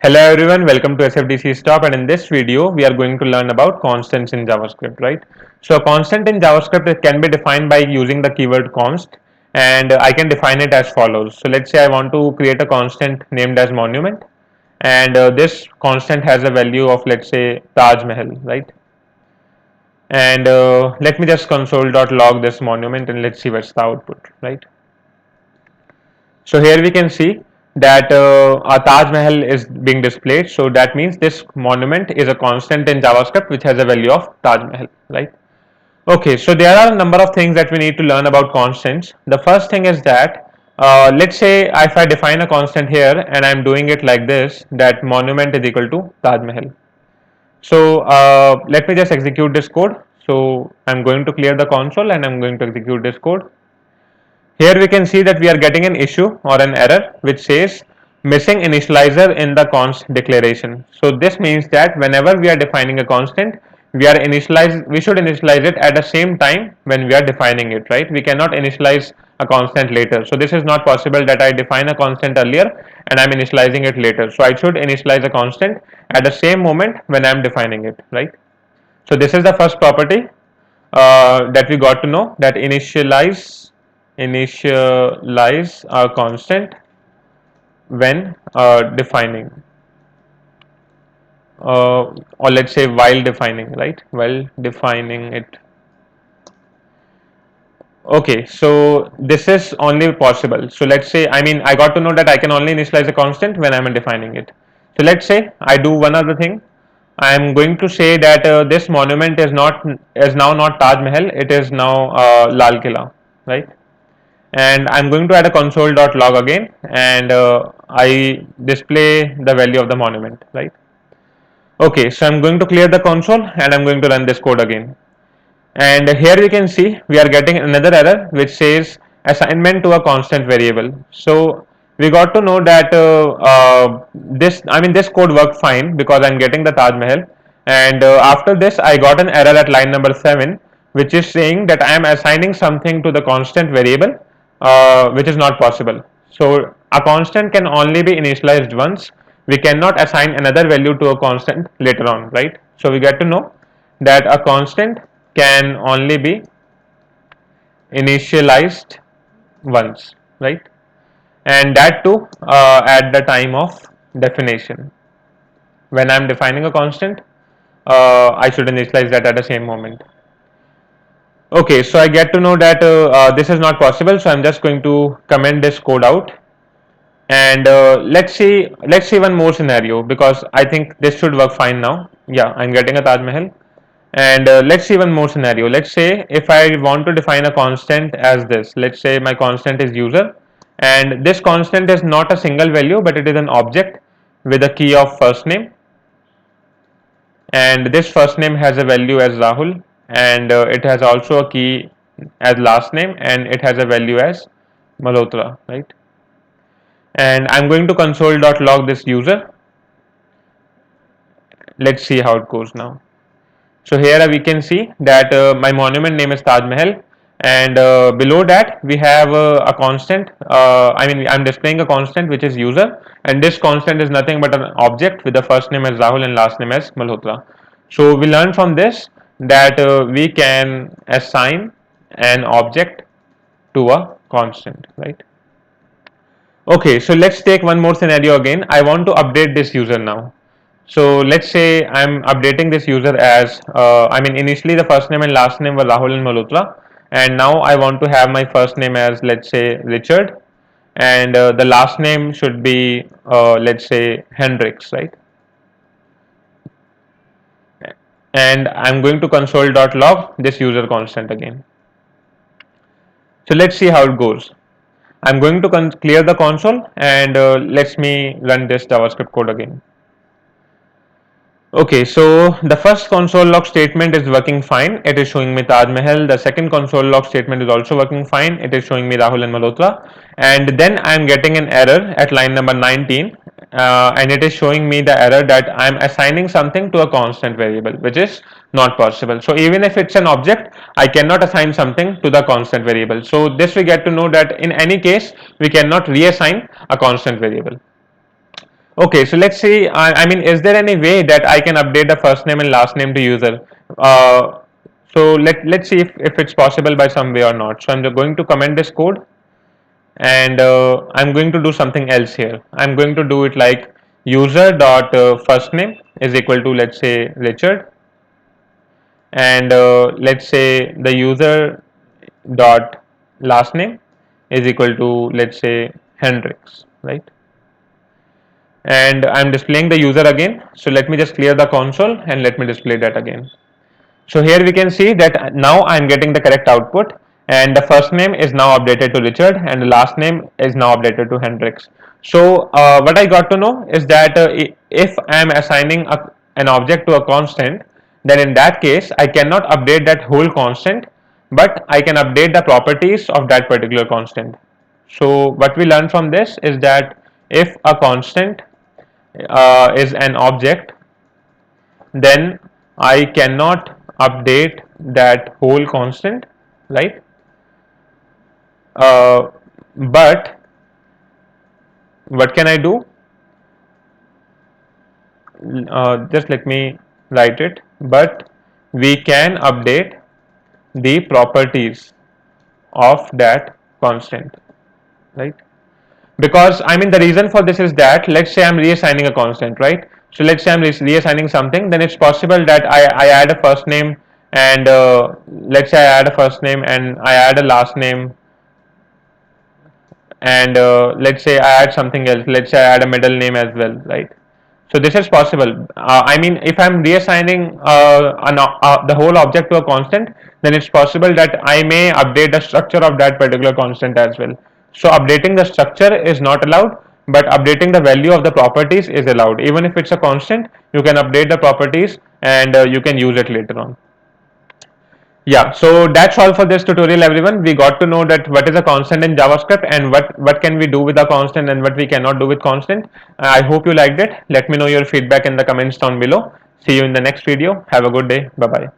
Hello everyone, welcome to SFDC Stop, and in this video we are going to learn about constants in JavaScript, right? So a constant in JavaScript it can be defined by using the keyword const, and I can define it as follows. So let's say I want to create a constant named as monument, and this constant has a value of, let's say, Taj Mahal, right? And let me just console.log this monument and let's see what's the output, right? So here we can see that a Taj Mahal is being displayed. So that means this monument is a constant in JavaScript which has a value of Taj Mahal, right? Okay, so there are a number of things that we need to learn about constants. The first thing is that let's say if I define a constant here and I'm doing it like this, that monument is equal to Taj Mahal. So let me just execute this code. So I'm going to clear the console and I'm going to execute this code. Here we can see that we are getting an issue or an error which says missing initializer in the const declaration. So this means that whenever we are defining a constant, we should initialize it at the same time when we are defining it, right? We cannot initialize a constant later. So this is not possible that I define a constant earlier and I'm initializing it later. So I should initialize a constant at the same moment when I'm defining it, right? So this is the first property that we got to know, that initialize a constant when defining, or let's say while defining, right? While defining it. Okay, so this is only possible. So let's say, I got to know that I can only initialize a constant when I'm defining it. So let's say I do one other thing. I am going to say that this monument is now not Taj Mahal. It is now Lal Killa, right? And I'm going to add a console.log again, and I display the value of the monument, right? Okay, so I'm going to clear the console and I'm going to run this code again. And here we can see we are getting another error which says assignment to a constant variable. So we got to know that this code worked fine because I'm getting the Taj Mahal, and after this I got an error at line number 7 which is saying that I am assigning something to the constant variable, which is not possible. So a constant can only be initialized once. We cannot assign another value to a constant later on, right? So we get to know that a constant can only be initialized once, right? And that too at the time of definition. When I'm defining a constant, I should initialize that at the same moment. Okay, so I get to know that this is not possible, so I'm just going to comment this code out, and let's see one more scenario, because I think this should work fine now. Yeah, I'm getting a Taj Mahal. And let's see one more scenario. Let's say if I want to define a constant as this. Let's say my constant is user, and this constant is not a single value but it is an object with a key of first name, and this first name has a value as Rahul, and it has also a key as last name, and it has a value as Malhotra, right? And I'm going to console.log this user. Let's see how it goes now. So here we can see that my monument name is Taj Mahal, and below that we have a constant. I'm displaying a constant which is user, and this constant is nothing but an object with the first name as Rahul and last name as Malhotra. So we learn from this that we can assign an object to a constant, right? Okay, so let's take one more scenario again. I want to update this user now. So let's say I'm updating this user as, initially the first name and last name were Rahul and Malhotra, and now I want to have my first name as, let's say, Richard, and the last name should be, let's say, Hendricks, right? And I'm going to console.log this user constant again. So let's see how it goes. I'm going to clear the console, and let me run this JavaScript code again. Okay, so the first console log statement is working fine. It is showing me Taj Mahal. The second console log statement is also working fine. It is showing me Rahul and Malhotra. And then I am getting an error at line number 19, and it is showing me the error that I am assigning something to a constant variable, which is not possible. So even if it's an object, I cannot assign something to the constant variable. So this we get to know that in any case, we cannot reassign a constant variable. Okay, so let's see. I mean, is there any way that I can update the first name and last name to user? So let's see if it's possible by some way or not. So I'm going to comment this code, and I'm going to do something else here. I'm going to do it like user dot first name is equal to, let's say, Richard, and let's say the user dot last name is equal to, let's say, Hendrix, right? And I'm displaying the user again. So let me just clear the console and let me display that again. So here we can see that now I'm getting the correct output, and the first name is now updated to Richard and the last name is now updated to Hendrix. So what I got to know is that if I'm assigning an object to a constant, then in that case I cannot update that whole constant, but I can update the properties of that particular constant. So what we learn from this is that if a constant is an object, then I cannot update that whole constant, right? But what can I do? Just let me write it. But we can update the properties of that constant, right? Because I mean, the reason for this is that, let's say I'm reassigning a constant, right? So let's say I'm reassigning something, then it's possible that I add a first name, and let's say I add a first name and I add a last name, and let's say I add something else, let's say I add a middle name as well, right? So this is possible. I mean, if I'm reassigning the whole object to a constant, then it's possible that I may update the structure of that particular constant as well. So updating the structure is not allowed, but updating the value of the properties is allowed. Even if it's a constant, you can update the properties, and you can use it later on. Yeah, so that's all for this tutorial, everyone. We got to know that what is a constant in JavaScript, and what can we do with a constant and what we cannot do with constant. I hope you liked it. Let me know your feedback in the comments down below. See you in the next video. Have a good day. Bye bye.